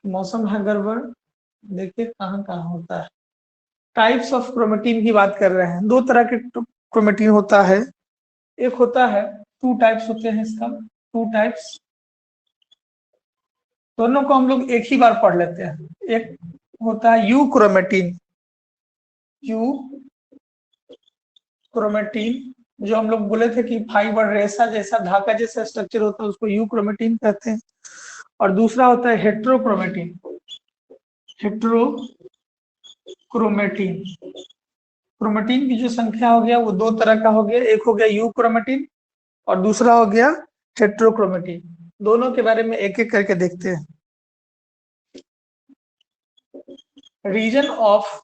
मौसम है गड़बड़, देखिए कहाँ कहाँ होता है। टाइप्स ऑफ क्रोमेटिन की बात कर रहे हैं। दो तरह के क्रोमेटिन होता है। एक होता है, टू टाइप्स होते हैं इसका, टू टाइप्स। दोनों को हम लोग एक ही बार पढ़ लेते हैं। एक होता है यू क्रोमेटिन, यू क्रोमेटिन, जो हम लोग बोले थे कि फाइबर रेसा जैसा धागा जैसा स्ट्रक्चर होता है, उसको यू क्रोमेटिन कहते हैं। और दूसरा होता है हेट्रोक्रोमेटिन, हेट्रोक्रोमेटिन। क्रोमेटिन की जो संख्या हो गया वो दो तरह का हो गया, एक हो गया यू क्रोमेटिन और दूसरा हो गया हेट्रोक्रोमेटिन। दोनों के बारे में एक एक करके देखते हैं। रीजन ऑफ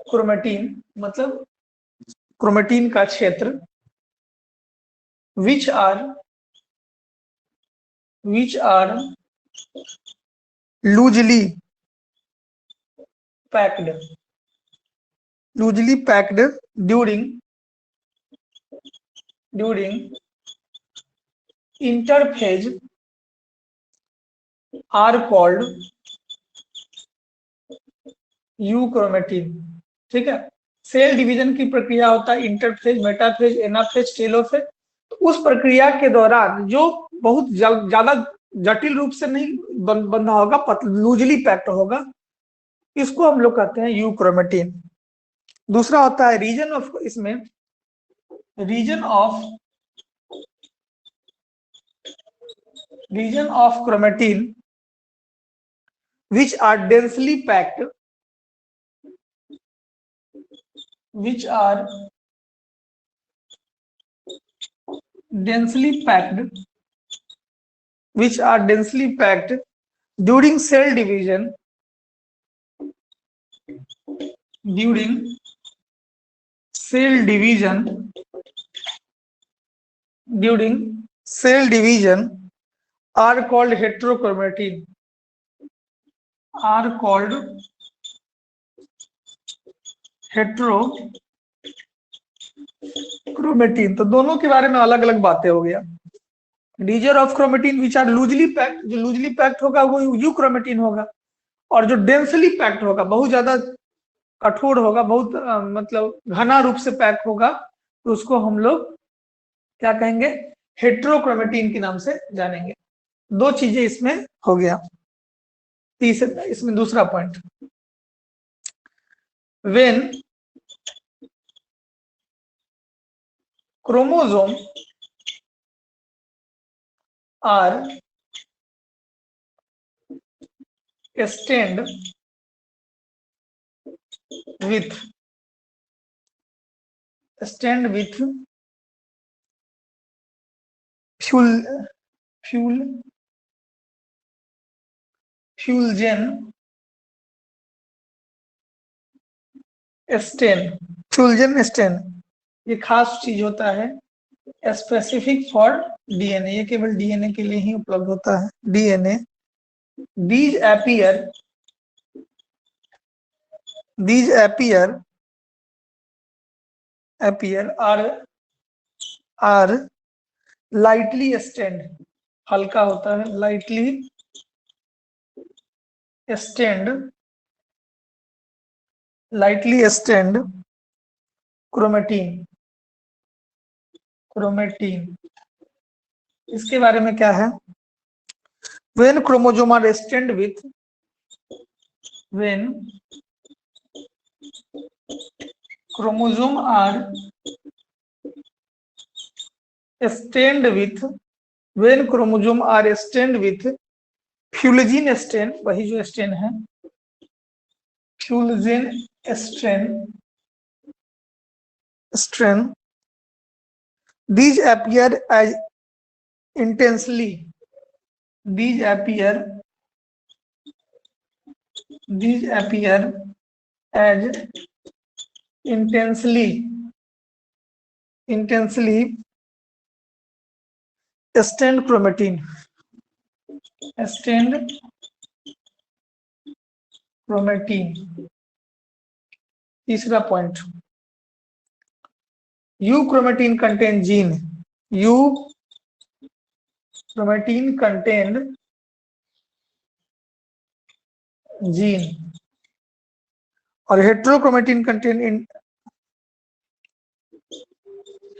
क्रोमेटिन मतलब क्रोमेटिन का क्षेत्र, which are loosely packed during interphase are called euchromatin. ठीक है, सेल डिवीजन की प्रक्रिया होता है इंटरफेज, मेटाफेज, एनाफेज, टेलोफेज। तो उस प्रक्रिया के दौरान जो बहुत ज्यादा जटिल रूप से नहीं बंधा होगा, लूजली पैक्ड होगा, इसको हम लोग कहते हैं यूक्रोमेटिन। दूसरा होता है रीजन ऑफ, इसमें region of chromatin which are densely packed, during cell division, are called heterochromatin, heterochromatin. तो दोनों के बारे में अलग अलग बातें हो गया। Region of chromatin which are loosely packed, जो लूजली पैक्ड होगा वो यूक्रोमेटिन होगा, और जो डेंसली पैक्ड होगा, बहुत ज्यादा कठोर होगा, बहुत मतलब घना रूप से पैक होगा, तो उसको हम लोग क्या कहेंगे, हेट्रोक्रोमेटिन के नाम से जानेंगे। दो चीजें इसमें हो गया। तीसरा, इसमें दूसरा point, when chromosome are stained with Fulgen stain, ये खास चीज होता है, स्पेसिफिक फॉर डीएनए, ये केवल डीएनए के लिए ही उपलब्ध होता है। DNA, these appear are lightly stained, हल्का होता है, lightly stained क्रोमेटिन। इसके बारे में क्या है, when chromosome are stained with Fulgen stain, वही जो स्टेन है, Fulgen stain, these appear as intensely stained chromatin, तीसरा point, euchromatin contain gene, chromatin contain gene और heterochromatin contain in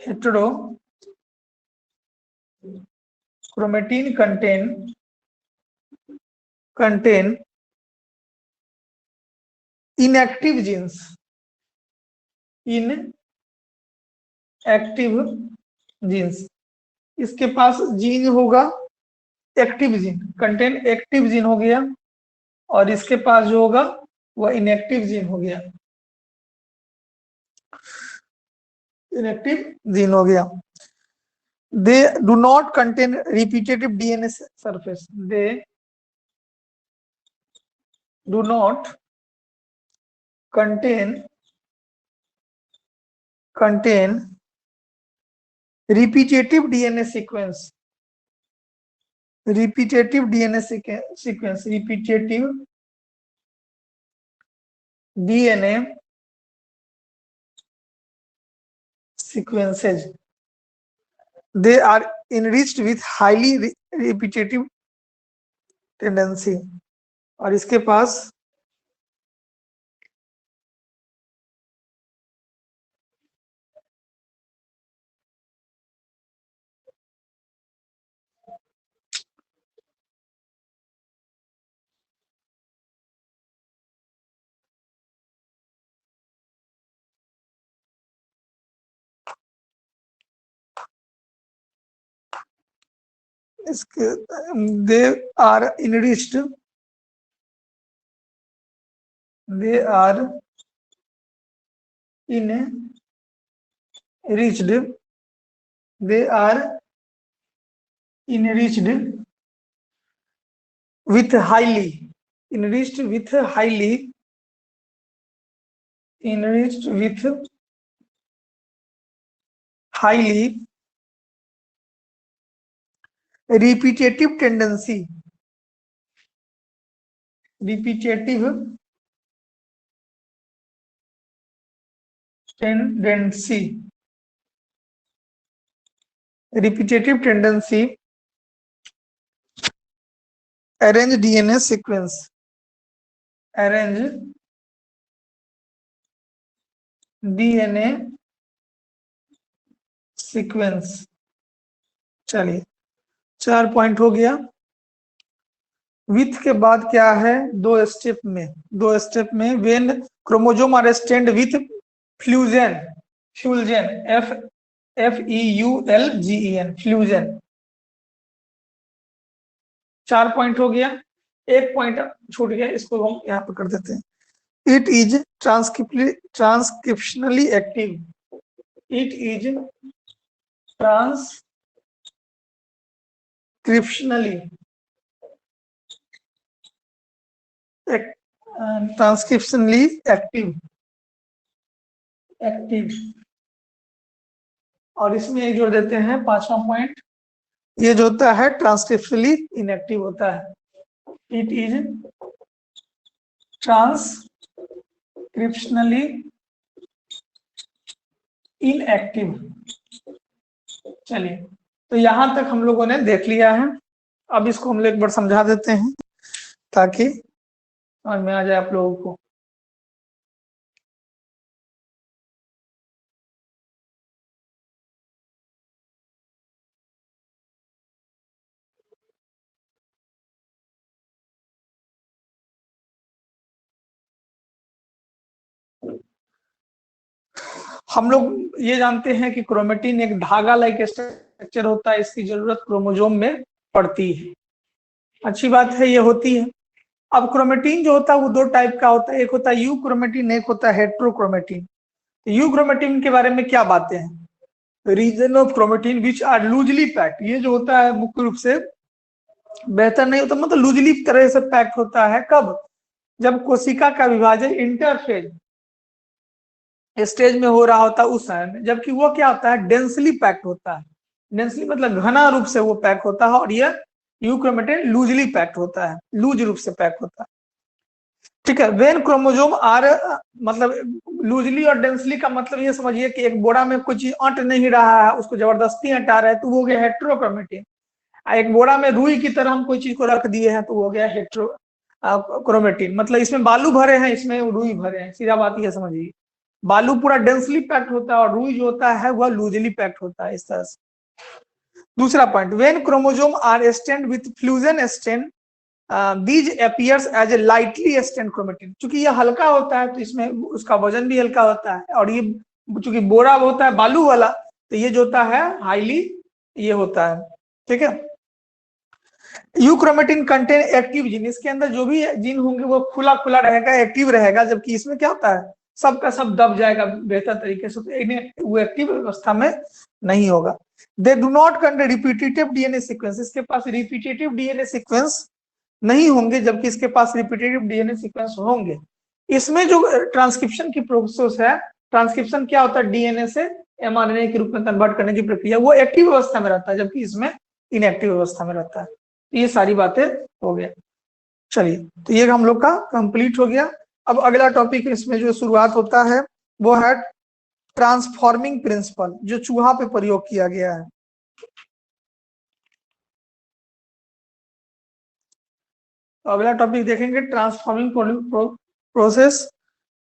heterochromatin contain inactive genes, inactive genes. इसके पास gene होगा active gene, contain active gene हो गया, और इसके पास जो होगा वह इनएक्टिव जीन हो गया, इनएक्टिव जीन हो गया। They do not contain repetitive DNA surface. They do not contain repetitive DNA sequence. Repetitive DNA sequence. Repetitive DNA sequences. They are enriched with highly repetitive tendency, और इसके पास इसके they are enriched with highly repetitive tendency, arrange DNA sequence, चलिए 4 point हो गया। With के बाद क्या है, दो स्टेप में when chromosome are stained with Feulgen, FEULGEN Feulgen. 4 point हो गया, एक पॉइंट छूट गया, इसको हम यहाँ पर कर देते हैं। It is transcriptionally active, it is transcriptionally active, और इसमें एक जोड़ देते हैं 5वां पॉइंट, ये जो होता है ट्रांसक्रिप्शनली इनएक्टिव होता है। It is transcriptionally inactive. चलिए, तो यहां तक हम लोगों ने देख लिया है। अब इसको हम लोग एक बार समझा देते हैं ताकि समझ में आ जाए आप लोगों को। हम लोग ये जानते हैं कि क्रोमेटिन एक धागा लाइक स्ट्रक्चर होता है, इसकी जरूरत क्रोमोसोम में पड़ती है। अच्छी बात है, ये होती है। अब क्रोमेटिन जो होता है वो 2 टाइप का होता है, एक होता है यू क्रोमेटिन, एक होता है हेट्रोक्रोमेटिन। यू क्रोमेटिन के बारे में क्या बातें हैं, region of chromatin which are loosely packed. ये जो होता है मुख्य रूप से बेहतर नहीं होता, मतलब लूजली तरह से पैक्ड होता है। कब, जब कोशिका का विभाजन इंटरफेज स्टेज में हो रहा होता है उस समय में, जबकि वो क्या होता है, डेंसली पैक्ड होता है। डेंसली मतलब घना रूप से वो पैक होता है, और यह यूक्रोमेटिन लूजली पैक्ड होता है, लूज रूप से पैक होता है। ठीक है, वेन क्रोमोसोम आर, मतलब लूजली और डेंसली का मतलब ये समझिए कि एक बोरा में कुछ अट नहीं रहा है, उसको जबरदस्ती हटा रहा है, तो वो हो गया हेट्रोक्रोमेटिन। एक बोरा में रुई की तरह हम कोई चीज को रख दिए हैं तो वो हो गया हेट्रो क्रोमेटिन। मतलब इसमें बालू भरे हैं, इसमें रुई भरे हैं, सीधा बात ये समझिए। बालू पूरा डेंसली पैक्ड होता है और रुई जो होता है वह लूजली पैक्ड होता है, इस तरह से। दूसरा point, when chromosome are stained with Feulgen stain these appears as a lightly stained chromatin. चूंकि ये हल्का होता है तो इसमें उसका वजन भी हल्का होता है, और ये चूंकि बोरा होता है बालू वाला तो ये जो होता है हाईली ये होता है, ठीक है। यूक्रोमेटिन कंटेन एक्टिव जीन, इसके अंदर जो भी जीन होंगे वो खुला खुला रहेगा, एक्टिव रहेगा, जबकि इसमें क्या होता है सबका सब दब जाएगा बेहतर तरीके से, तो इन्हें वो एक्टिव अवस्था में नहीं होगा। They do not contain repetitive DNA sequence, इसके पास रिपीटेटिव डीएनए सीक्वेंस नहीं होंगे, जबकि इसके पास रिपीटेटिव डीएनए सीक्वेंस होंगे। इसमें जो ट्रांसक्रिप्शन की प्रोसेस है, ट्रांसक्रिप्शन क्या होता है, डीएनए से एमआरएनए के रूप में कन्वर्ट करने की प्रक्रिया, वो एक्टिव अवस्था में रहता है, जबकि इसमें इनएक्टिव अवस्था में रहता है। ये सारी बातें हो गया। चलिए, तो ये हम लोग का कंप्लीट हो गया। अब अगला टॉपिक इसमें जो शुरुआत होता है वो है ट्रांसफॉर्मिंग प्रिंसिपल, जो चूहा पे प्रयोग किया गया है। तो अगला टॉपिक देखेंगे ट्रांसफॉर्मिंग प्रोसेस,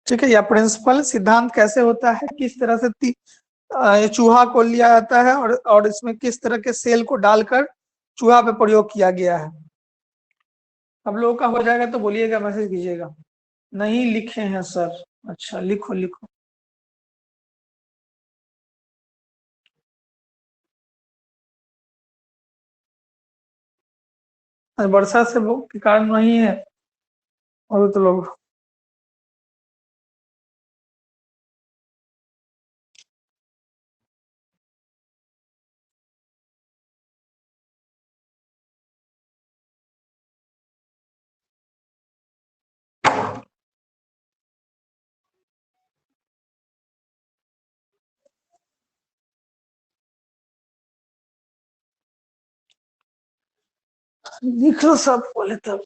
ठीक है, या प्रिंसिपल, सिद्धांत कैसे होता है, किस तरह से चूहा को लिया जाता है और इसमें किस तरह के सेल को डालकर चूहा पे प्रयोग किया गया है। सब लोगों का हो जाएगा तो बोलिएगा, मैसेज कीजिएगा। नहीं लिखे हैं सर, अच्छा लिखो लिखो। वर्षा से के कारण नहीं है, और तो लोग लिख लो सब बोले तब।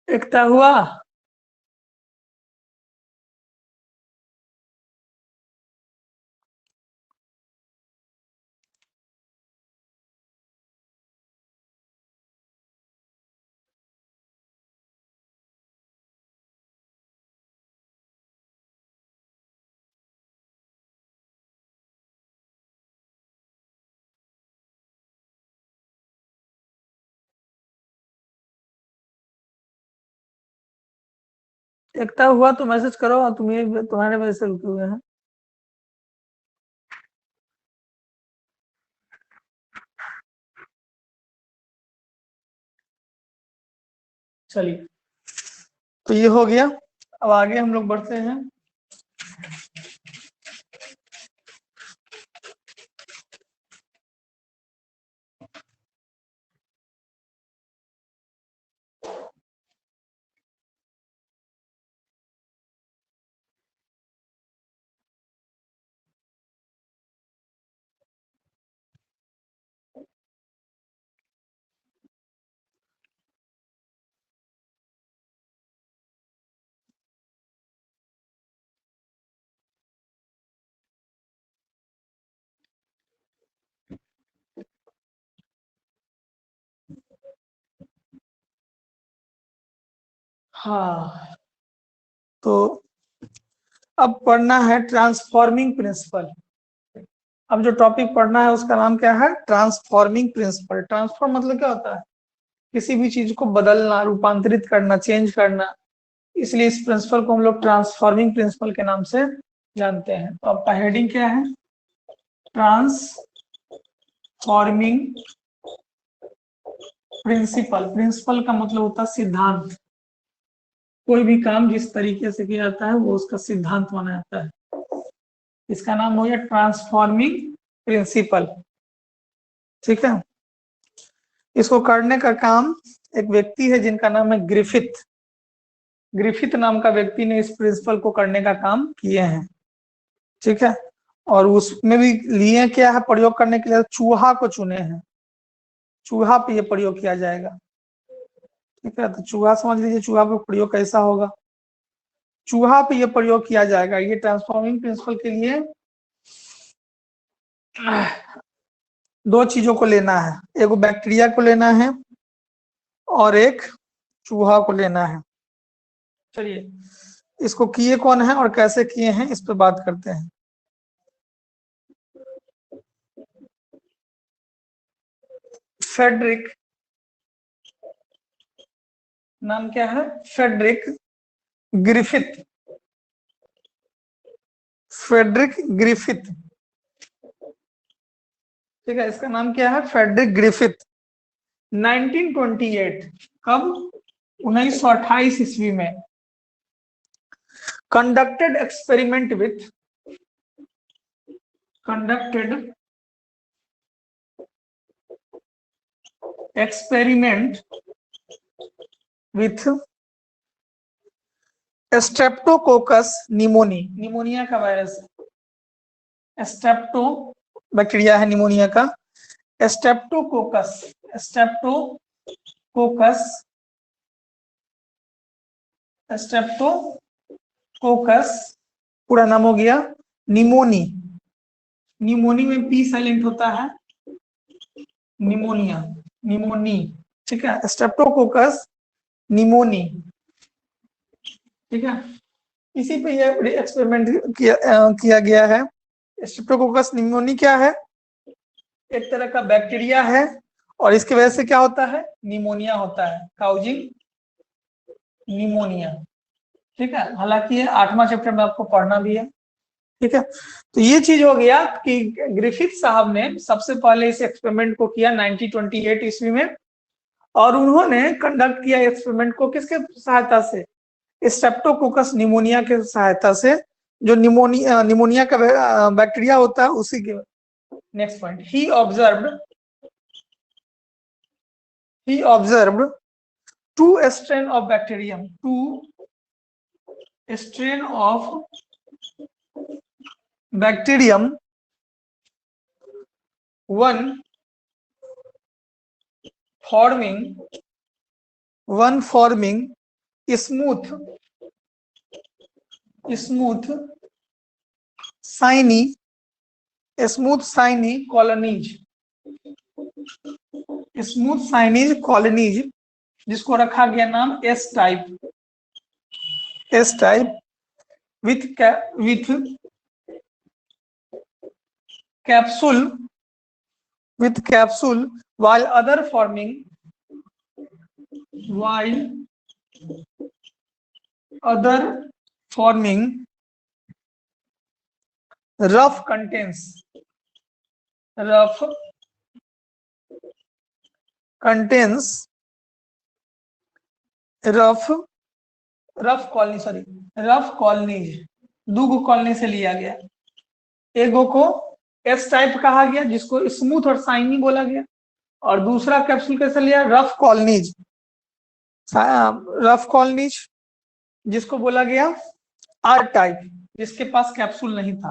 एकता हुआ, एकता हुआ तो मैसेज करो, और तुम्हें तुम्हारे वजह से रुके हुए हैं। चलिए, तो ये हो गया। अब आगे हम लोग बढ़ते हैं। हाँ, तो अब पढ़ना है ट्रांसफॉर्मिंग प्रिंसिपल। अब जो टॉपिक पढ़ना है उसका नाम क्या है, ट्रांसफॉर्मिंग प्रिंसिपल। ट्रांसफॉर्म मतलब क्या होता है, किसी भी चीज को बदलना, रूपांतरित करना, चेंज करना। इसलिए इस प्रिंसिपल को हम लोग ट्रांसफॉर्मिंग प्रिंसिपल के नाम से जानते हैं। तो आपका हेडिंग क्या है, ट्रांसफॉर्मिंग प्रिंसिपल। प्रिंसिपल का मतलब होता है सिद्धांत। कोई भी काम जिस तरीके से किया जाता है वो उसका सिद्धांत माना जाता है। इसका नाम हो गया ट्रांसफॉर्मिंग प्रिंसिपल। ठीक है, इसको करने का काम एक व्यक्ति है जिनका नाम है ग्रिफिथ। ग्रिफिथ नाम का व्यक्ति ने इस प्रिंसिपल को करने का काम किए हैं। ठीक है, और उसमें भी लिए क्या है प्रयोग करने के लिए, चूहा को चुने हैं, चूहा पे ये प्रयोग किया जाएगा। ठीक है, तो चूहा समझ लीजिए चूहा पे प्रयोग कैसा होगा, चूहा पे ये प्रयोग किया जाएगा। ये ट्रांसफॉर्मिंग प्रिंसिपल के लिए दो चीजों को लेना है, एक बैक्टीरिया को लेना है और एक चूहा को लेना है। चलिए इसको किए कौन है और कैसे किए हैं इस पर बात करते हैं। फेडरिक, नाम क्या है, फेडरिक ग्रिफिथ, फेडरिक ग्रिफिथ। ठीक है, इसका नाम क्या है, फेडरिक ग्रिफिथ। 1928, कब, 1928 ईस्वी में conducted experiment with Streptococcus pneumoniae, pneumonia का वायरस है, स्ट्रेप्टो बैक्टीरिया है निमोनिया का, स्ट्रेप्टोकोकस, स्ट्रेप्टोकोकस, स्ट्रेप्टोकोकस पूरा नाम हो गया निमोनी। निमोनी में पी साइलेंट होता है, निमोनिया, निमोनी। ठीक है, स्ट्रेप्टोकोकस निमोनी। ठीक है, इसी पे ये एक्सपेरिमेंट किया गया है। स्ट्रेप्टोकोकस निमोनी क्या है, एक तरह का बैक्टीरिया है और इसकी वजह से क्या होता है, निमोनिया होता है, काउजिंग निमोनिया। ठीक है, हालांकि ये 8वां चैप्टर में आपको पढ़ना भी है। ठीक है, तो ये चीज हो गया कि ग्रिफिथ साहब ने सबसे पहले इस एक्सपेरिमेंट को किया 1928 ईस्वी में, और उन्होंने कंडक्ट किया एक्सपेरिमेंट को किसके सहायता से, स्ट्रेप्टोकोकस निमोनिया के सहायता से, जो निमोनिया का बैक्टीरिया होता है उसी के। Next point, he observed two strain of bacterium, two strain of bacterium, one forming smooth shiny colonies, smooth shiny colonies, जिसको रखा गया नाम S type, with capsule while other forming rough contains rough colonies, दो colony से लिया गया। एक को एस टाइप कहा गया जिसको स्मूथ और साइनी बोला गया, और दूसरा कैप्सूल कैसे लिया, रफ कॉलोनीज जिसको बोला गया आर टाइप, जिसके पास कैप्सूल नहीं था,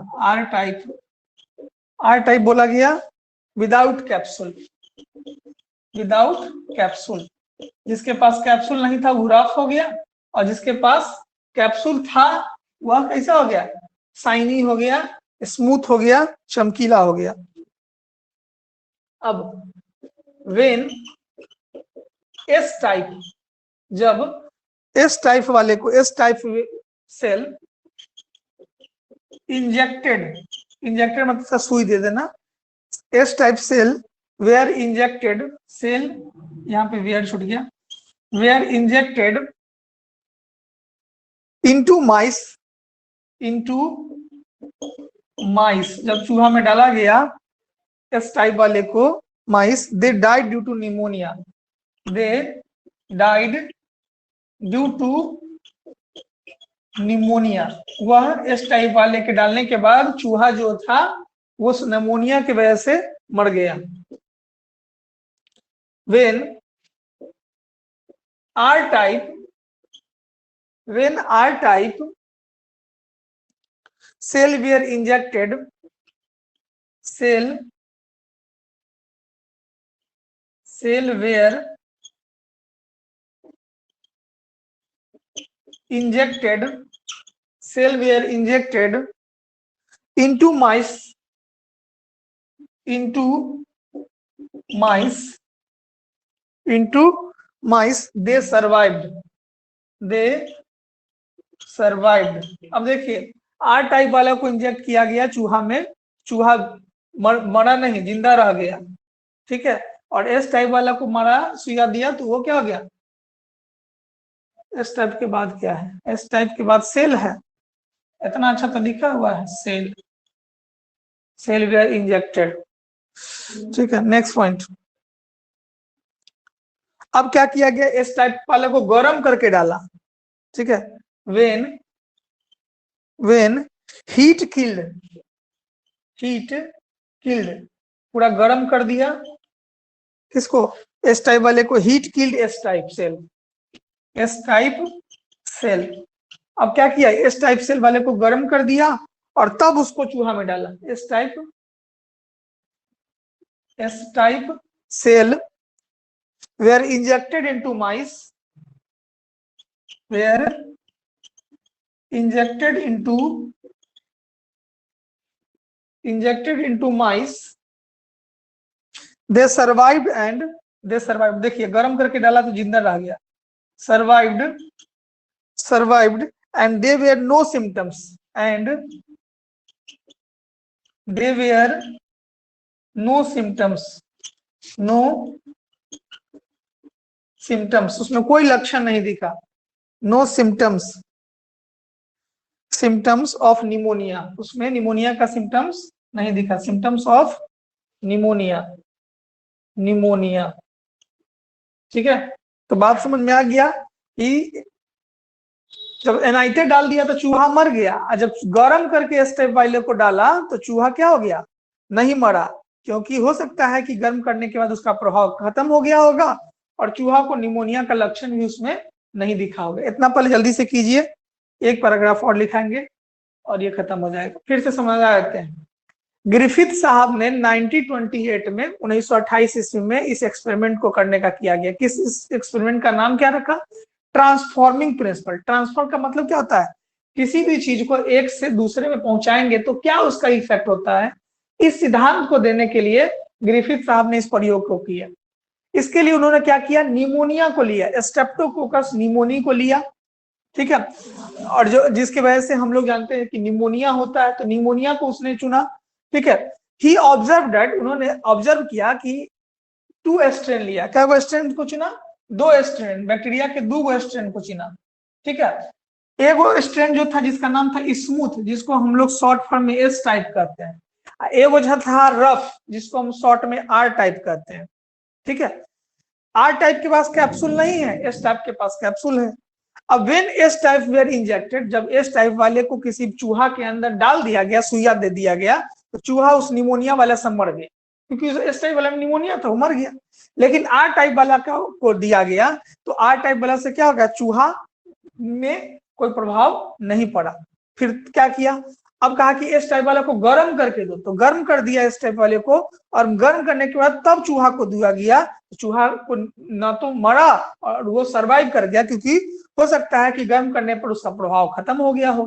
आर टाइप बोला गया, विदाउट कैप्सूल, जिसके पास कैप्सूल नहीं था वो रफ हो गया, और जिसके पास कैप्सूल था वह कैसा हो गया, साइनी हो गया, स्मूथ हो गया, चमकीला हो गया। अब वेन एस टाइप, जब एस टाइप वाले को, एस टाइप सेल इंजेक्टेड मतलब सुई दे देना, S type cell were injected, cell यहाँ पे वेयर छूट गया, वेयर इंजेक्टेड इनटू माइस, जब चूहा में डाला गया एस टाइप वाले को mice, they died due to pneumonia, pneumonia, वह इस टाइप वाले के डालने के बाद चूहा जो था वो उस निमोनिया की वजह से मर गया। when R type cell were injected into mice they survived। अब देखिए आर टाइप वाला को इंजेक्ट किया गया चूहा में, चूहा मरा नहीं, जिंदा रह गया, ठीक है। और एस टाइप वाला को मारा, सुइया दिया तो वो क्या हो गया। एस टाइप के बाद क्या है, एस टाइप के बाद सेल है, इतना अच्छा तो लिखा हुआ है, सेल वेयर इंजेक्टेड, ठीक है। नेक्स्ट पॉइंट, अब क्या किया गया, एस टाइप वाले को गर्म करके डाला, ठीक है। वेन हीट किल्ड, पूरा गर्म कर दिया किसको, एस टाइप वाले को, heat killed S type cell. अब क्या किया, एस टाइप सेल वाले को गर्म कर दिया और तब उसको चूहा में डाला। S type cell were injected into mice, they survived देखिए गर्म करके डाला तो जिंदा रह गया, survived and they were no symptoms, उसमें कोई लक्षण नहीं दिखा, नो सिम्टम्स ऑफ निमोनिया, उसमें निमोनिया का सिम्टम्स नहीं दिखा, सिम्टम्स ऑफ निमोनिया, ठीक है। तो बात समझ में आ गया कि जब एनआईटे डाल दिया तो चूहा मर गया, और जब गर्म करके स्टेप वाले को डाला तो चूहा क्या हो गया, नहीं मरा, क्योंकि हो सकता है कि गर्म करने के बाद उसका प्रभाव खत्म हो गया होगा और चूहा को निमोनिया का लक्षण भी उसमें नहीं दिखा होगा। इतना पहले जल्दी से कीजिए, एक पैराग्राफ और लिखाएंगे और ये खत्म हो जाएगा। फिर से समझ आते हैं, ग्रिफिथ साहब ने 1928 में 1928 ईस्वी में इस एक्सपेरिमेंट को करने का किया गया। किस इस एक्सपेरिमेंट का नाम क्या रखा, ट्रांसफॉर्मिंग प्रिंसिपल। ट्रांसफॉर्म का मतलब क्या होता है, किसी भी चीज को एक से दूसरे में पहुंचाएंगे तो क्या उसका इफेक्ट होता है, इस सिद्धांत को देने के लिए ग्रिफिथ साहब ने इस प्रयोग को किया। इसके लिए उन्होंने क्या किया, निमोनिया को लिया, स्ट्रेप्टोकोकस निमोनी को लिया, ठीक है। और जो जिसकी वजह से हम लोग जानते हैं कि निमोनिया होता है, तो निमोनिया को उसने चुना, ठीक है। ही ऑब्जर्व दैट, उन्होंने ऑब्जर्व किया कि 2 स्ट्रेन लिया, क्या स्ट्रेन को चुना, 2 स्ट्रेन, बैक्टीरिया के 2 स्ट्रेन को चुना, ठीक है। एक स्ट्रेन जो था जिसका नाम था स्मूथ, जिसको हम लोग शॉर्ट फॉर्म में एस टाइप कहते हैं, एक जो था रफ, जिसको हम शॉर्ट में आर टाइप कहते हैं, ठीक है। आर टाइप के पास कैप्सूल नहीं है, एस टाइप के पास कैप्सूल है। अब when S type were injected, जब एस टाइप वाले को किसी चूहा के अंदर डाल दिया गया, सुइया दे दिया गया, तो चूहा उस निमोनिया वाले से मर गया, क्योंकि एस टाइप वाला में निमोनिया था, वो मर गया। लेकिन आर टाइप वाला को दिया गया तो आर टाइप वाला से क्या हो गया, चूहा में कोई प्रभाव नहीं पड़ा। फिर क्या किया, अब कहा कि एस टाइप वाला को गर्म करके दो, तो गर्म कर दिया एस टाइप वाले को, और गर्म करने के बाद तब चूहा को दिया गया। चूहा को ना तो मरा और वो सरवाइव कर गया, क्योंकि हो सकता है कि गर्म करने पर उसका प्रभाव खत्म हो गया हो,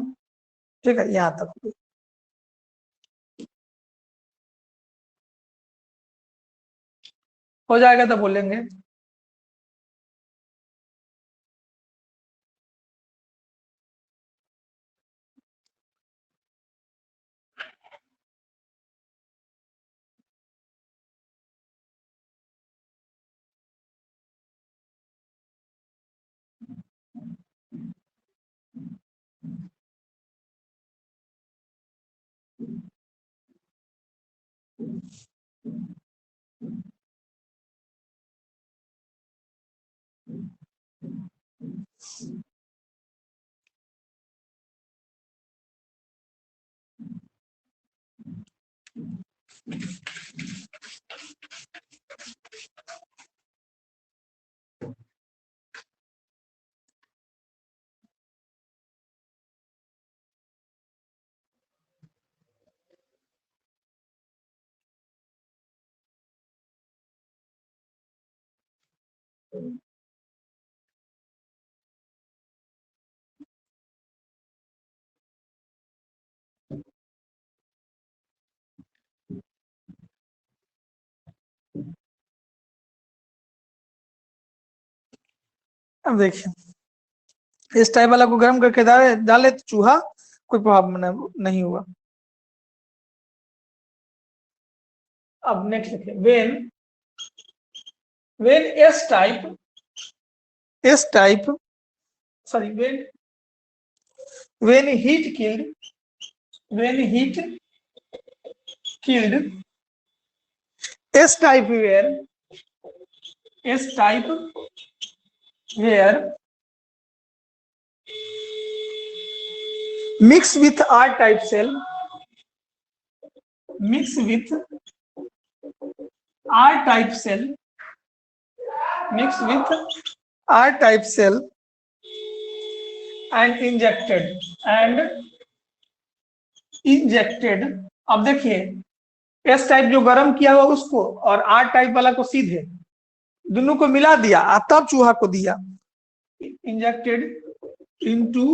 ठीक है। यहां तक हो जाएगा तो बोलेंगे। अब देखिए इस टाइप वाला को गर्म करके डाले तो चूहा कोई प्रभाव नहीं हुआ। अब नेक्स्ट लिखिए when S type sorry when heat killed S type where mixed with R type cell and injected अब देखिए एस टाइप जो गर्म किया हुआ उसको और आर टाइप वाला को सीधे दोनों को मिला दिया तब चूहा को दिया। Injected into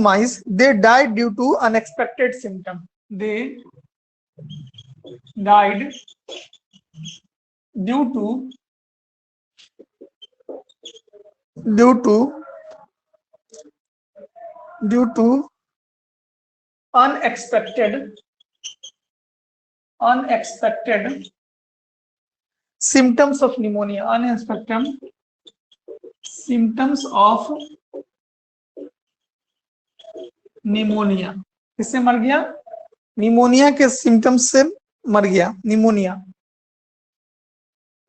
mice they died due to unexpected symptom due to unexpected symptoms of pneumonia किससे मर गया? निमोनिया के सिम्टम्स से मर गया, निमोनिया।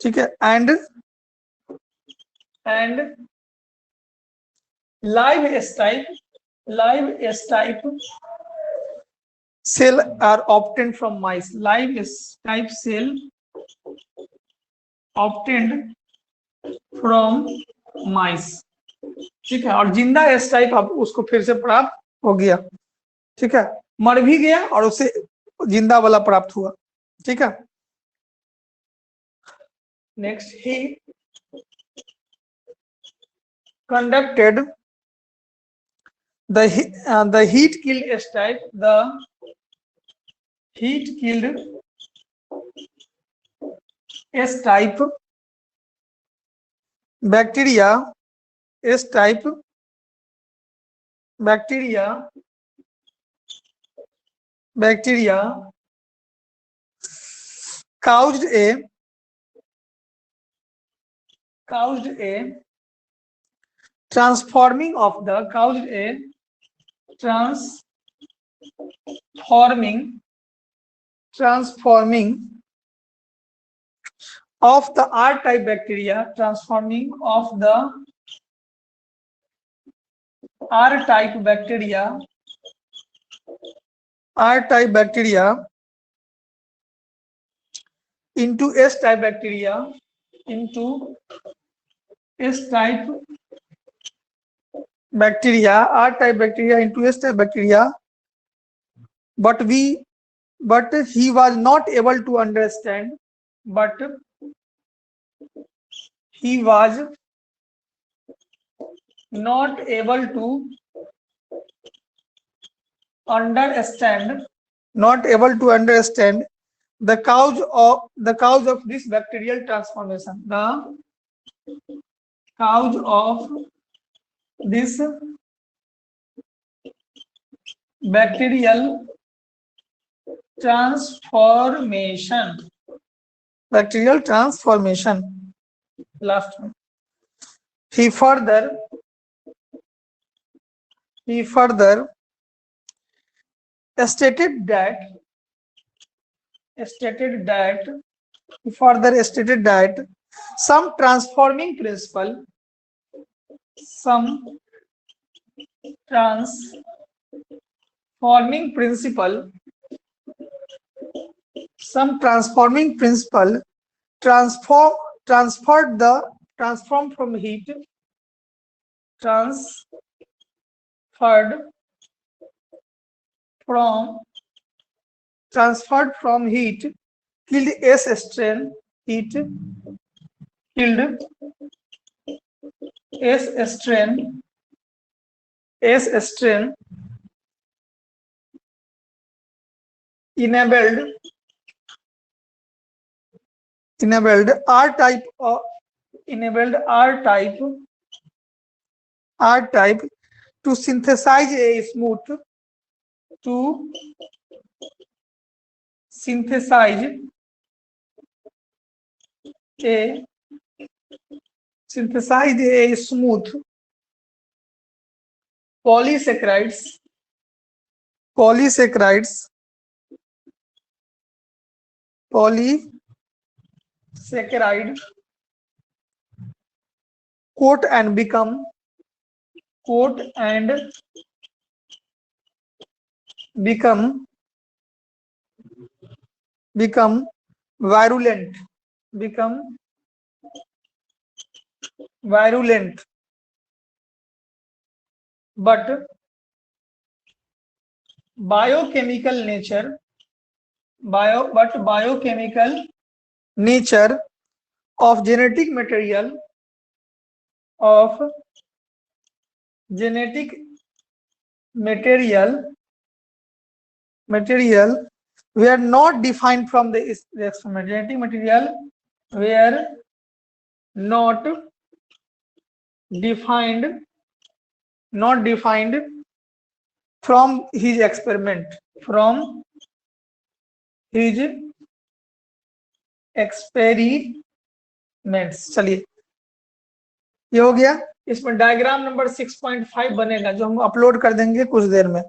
ठीक है। And live S type cell are obtained from mice. Live S type cell obtained from mice. ठीक है। और जिंदा एस टाइप अब उसको फिर से प्राप्त हो गया। ठीक है, मर भी गया और उसे जिंदा वाला प्राप्त हुआ। ठीक है। Next, he conducted the heat killed S type. The heat killed S type bacteria caused a transforming of the R type bacteria, R type bacteria into S type bacteria, R type bacteria into S type bacteria, but he was not able to understand, the cause of this bacterial transformation. The cause of this bacterial transformation. Last one. He further stated that some transforming principle transforming principle, some transforming principle transformed from heat, transferred from heat, killed S strain, heat killed S strain, enabled R-type to synthesize a smooth polysaccharides coat and become virulent, but biochemical nature of genetic material were not defined from the experiment. Genetic material were not defined from his experiment, चलिए ये हो गया। इसमें diagram number 6.5 बनेगा जो हम upload कर देंगे कुछ देर में,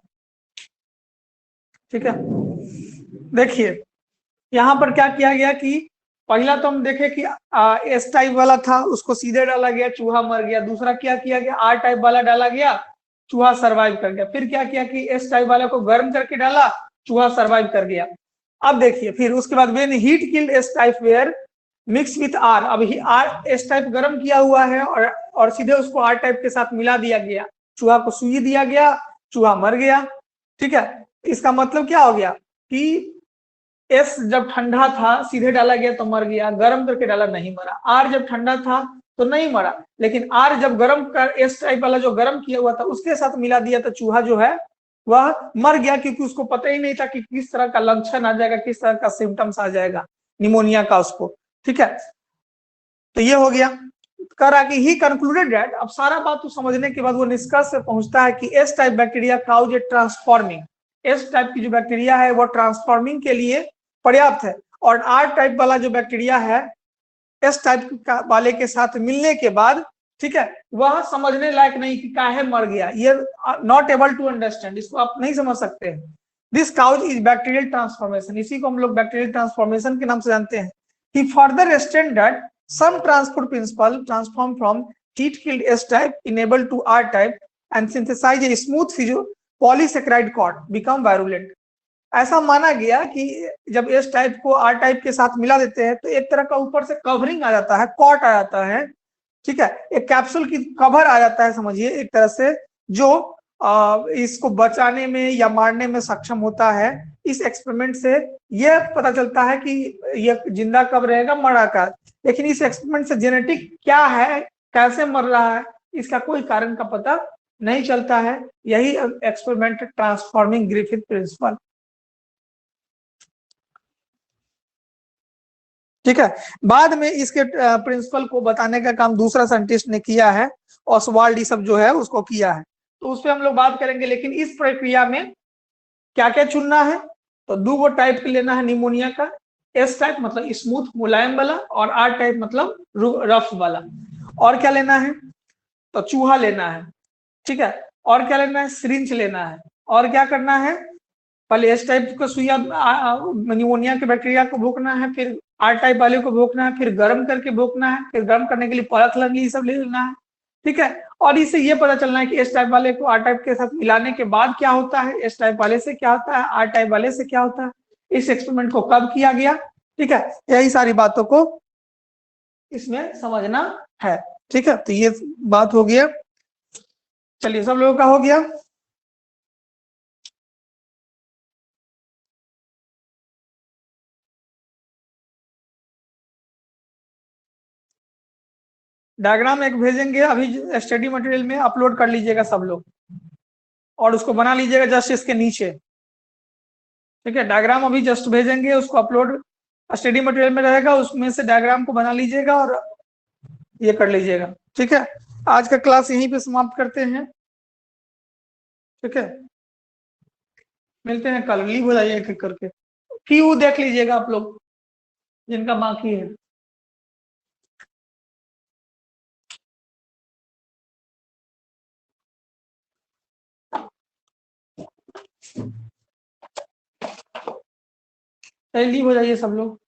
ठीक है। देखिए यहाँ पर क्या किया गया कि पहला तो हम देखे कि एस टाइप वाला था उसको सीधे डाला गया, चूहा मर गया। दूसरा क्या किया गया, आर टाइप वाला डाला गया, चूहा सरवाइव कर गया। फिर क्या किया कि एस टाइप वाले को गर्म करके डाला, चूहा सरवाइव कर गया। अब देखिए फिर उसके बाद when heat killed S type were mix with R, अब आर एस टाइप गर्म किया हुआ है और सीधे उसको आर टाइप के साथ मिला दिया गया, चूहा को सुई दिया गया, चूहा मर गया, ठीक है। इसका मतलब क्या हो गया कि एस जब ठंडा था सीधे डाला गया तो मर गया, गर्म करके डाला नहीं मरा। आर जब ठंडा था तो नहीं मरा, लेकिन आर जब गर्म कर एस टाइप वाला जो गर्म किया हुआ था उसके साथ मिला दिया तो चूहा जो है वह मर गया, क्योंकि उसको पता ही नहीं था कि किस तरह का लक्षण आ जाएगा, किस तरह का सिम्टम्स आ जाएगा निमोनिया का उसको, ठीक है। तो ये हो गया। करा कि ही कंक्लूडेड दैट, अब सारा बात तो समझने के बाद वो निष्कर्ष से पहुंचता है कि एस टाइप बैक्टीरिया काउज ए ट्रांसफॉर्मिंग, एस टाइप की जो बैक्टीरिया है वो ट्रांसफॉर्मिंग के लिए पर्याप्त है। और आर टाइप वाला जो बैक्टीरिया है एस टाइप वाले के साथ मिलने के बाद, ठीक है, वह समझने लायक नहीं कि काहे मर गया, ये नॉट एबल टू अंडरस्टैंड, इसको आप नहीं समझ सकते हैं। This cause is bacterial transformation, इसी को हम लोग बैक्टीरियल ट्रांसफॉर्मेशन के नाम से जानते हैं। He further extend that some transport principle transform from heat killed S type enabled to R type and synthesize a smooth polysaccharide cord become virulent। ऐसा माना गया कि जब S टाइप को R टाइप के साथ मिला देते हैं तो एक तरह का ऊपर से कवरिंग आ जाता है, कॉट आ जाता है, ठीक है, एक कैप्सूल की कवर आ जाता है, समझिए एक तरह से, जो इसको बचाने में या मारने में सक्षम होता है। इस एक्सपेरिमेंट से यह पता चलता है कि यह जिंदा कब रहेगा, मरा का, लेकिन इस एक्सपेरिमेंट से जेनेटिक क्या है, कैसे मर रहा है, इसका कोई कारण का पता नहीं चलता है। यही एक्सपेरिमेंट ट्रांसफॉर्मिंग ग्रिफिथ प्रिंसिपल, ठीक है। बाद में इसके प्रिंसिपल को बताने का काम दूसरा साइंटिस्ट ने किया है, ऑसवाल्ड सब जो है उसको किया है, तो उस पर हम लोग बात करेंगे। लेकिन इस प्रक्रिया में क्या क्या चुनना है, तो दो टाइप लेना है निमोनिया का, एस टाइप मतलब स्मूथ मुलायम वाला और आर टाइप मतलब रफ वाला। और क्या लेना है, तो चूहा लेना है, ठीक है। और क्या लेना है, सिरिंज लेना है। और क्या करना है, पहले एस टाइप को सुइया निमोनिया के बैक्टीरिया को भोंकना है, फिर आर टाइप वाले को भोंकना है, फिर गर्म करके भोंकना है, फिर गर्म करने के लिए परख लगनी, सब ले लेना है, ठीक है। और इससे ये पता चलना है कि एस टाइप वाले को आर टाइप के साथ मिलाने के बाद क्या होता है, एस टाइप वाले से क्या होता है, आर टाइप वाले से क्या होता है, इस एक्सपेरिमेंट को कब किया गया, ठीक है, यही सारी बातों को इसमें समझना है। ठीक है, तो ये बात हो गया। चलिए, सब लोगों का हो गया। डायग्राम एक भेजेंगे अभी स्टडी मटेरियल में, अपलोड कर लीजिएगा सब लोग और उसको बना लीजिएगा जस्ट इसके नीचे। ठीक है, डायग्राम अभी जस्ट भेजेंगे, उसको अपलोड स्टडी मटेरियल में रहेगा, उसमें से डायग्राम को बना लीजिएगा और ये कर लीजिएगा। ठीक है, आज का क्लास यहीं पे समाप्त करते हैं। ठीक है, मिलते हैं कल, लीव हो जाइए एक एक करके, फ्यू देख लीजिएगा आप लोग जिनका बाकी है। लीव हो जाइए सब लोग।